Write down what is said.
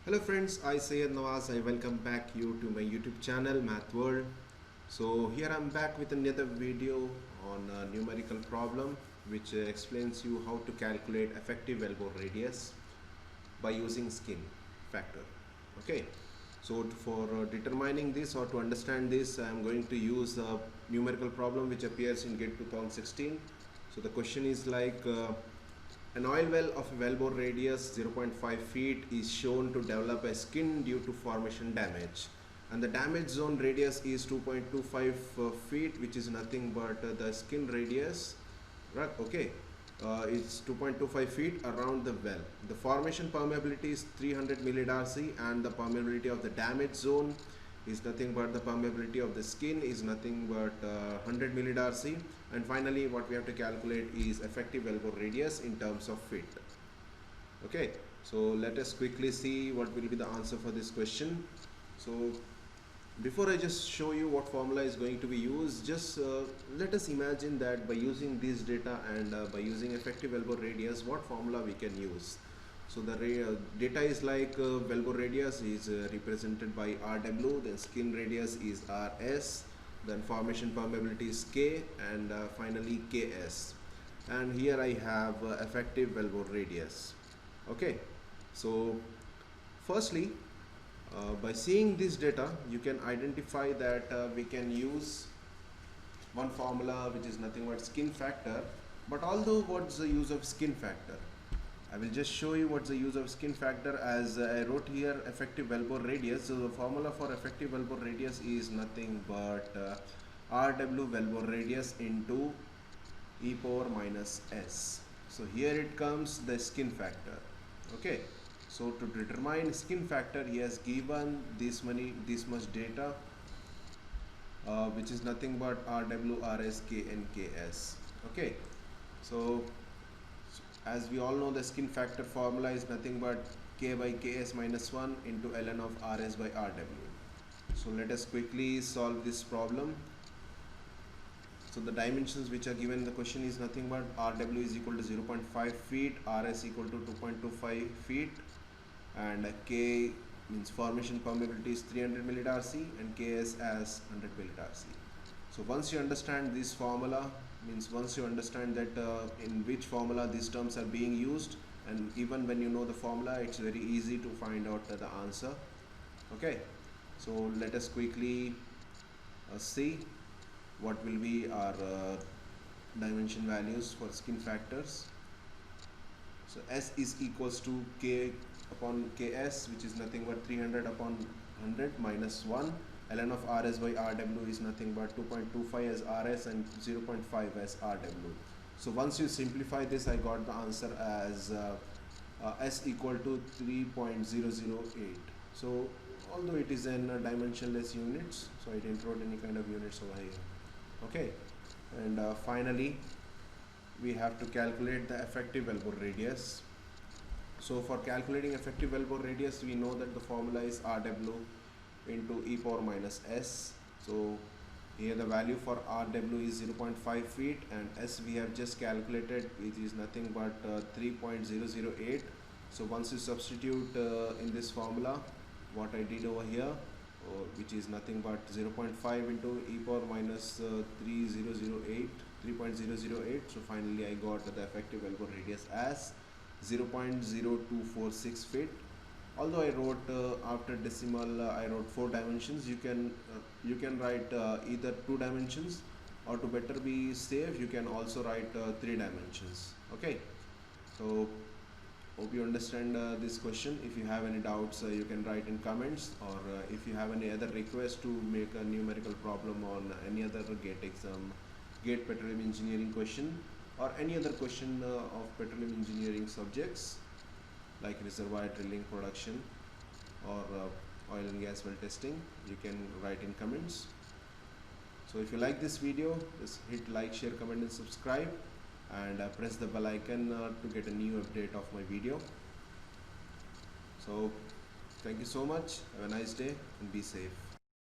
Hello friends, I Sayed Nawaz. I welcome back you to my YouTube channel Math World. So here I'm back with another video on a numerical problem which explains you how to calculate effective elbow radius by using skin factor. Okay, so for determining this or to understand this, I'm going to use a numerical problem which appears in GATE 2016. So the question is like an oil well of a wellbore radius 0.5 feet is shown to develop a skin due to formation damage, and the damage zone radius is 2.25 feet, which is nothing but the skin radius, right? Okay, it's 2.25 feet around the well. The formation permeability is 300 millidarcy, and the permeability of the damage zone is nothing but the permeability of the skin is nothing but 100 millidarcy. And finally what we have to calculate is effective elbow radius in terms of feet. Okay, so let us quickly see what will be the answer for this question. So before I just show you what formula is going to be used, just let us imagine that by using this data and by using effective elbow radius, what formula we can use. So the data is like elbow radius is represented by Rw, then skin radius is Rs, then formation permeability is K, and finally Ks. And here I have effective elbow radius. Okay, so firstly, by seeing this data, you can identify that we can use one formula which is nothing but skin factor. But although what's the use of skin factor? I will just show you what's the use of skin factor, as I wrote here effective elbow radius. So the formula for effective elbow radius is nothing but Rw elbow radius into e power minus s. So here it comes the skin factor. Okay, so to determine skin factor, he has given this much data, which is nothing but Rw, Rs, K and Ks. Okay, so as we all know, the skin factor formula is nothing but K by Ks minus 1 into ln of Rs by Rw. So let us quickly solve this problem. So the dimensions which are given in the question is nothing but Rw is equal to 0.5 feet, Rs equal to 2.25 feet, and K means formation permeability is 300 millidarcy and Ks as 100 millidarcy. So once you understand this formula, means once you understand that in which formula these terms are being used, and even when you know the formula, it's very easy to find out the answer. Okay, so let us quickly see what will be our dimension values for skin factors. So S is equals to K upon Ks, which is nothing but 300 upon 100 minus 1. ln of Rs by Rw is nothing but 2.25 as Rs and 0.5 as Rw. So once you simplify this, I got the answer as S equal to 3.008. So although it is in dimensionless units, so I didn't wrote any kind of units over here. Okay, and finally we have to calculate the effective elbow radius. So for calculating effective elbow radius, we know that the formula is Rw into e power minus s. So here the value for Rw is 0.5 feet, and s we have just calculated, which is nothing but 3.008. So once you substitute in this formula what I did over here, which is nothing but 0.5 into e power minus 3.008. So finally I got the effective elbow radius as 0.0246 feet. Although I wrote after decimal, I wrote 4 dimensions. You can write either 2 dimensions, or to better be safe, you can also write 3 dimensions. Okay, so hope you understand this question. If you have any doubts, you can write in comments, or if you have any other request to make a numerical problem on any other GATE exam, GATE petroleum engineering question, or any other question of petroleum engineering subjects like reservoir drilling, production, or oil and gas well testing, you can write in comments. So if you like this video, just hit like, share, comment and subscribe, and press the bell icon to get a new update of my video. So thank you so much, have a nice day and be safe.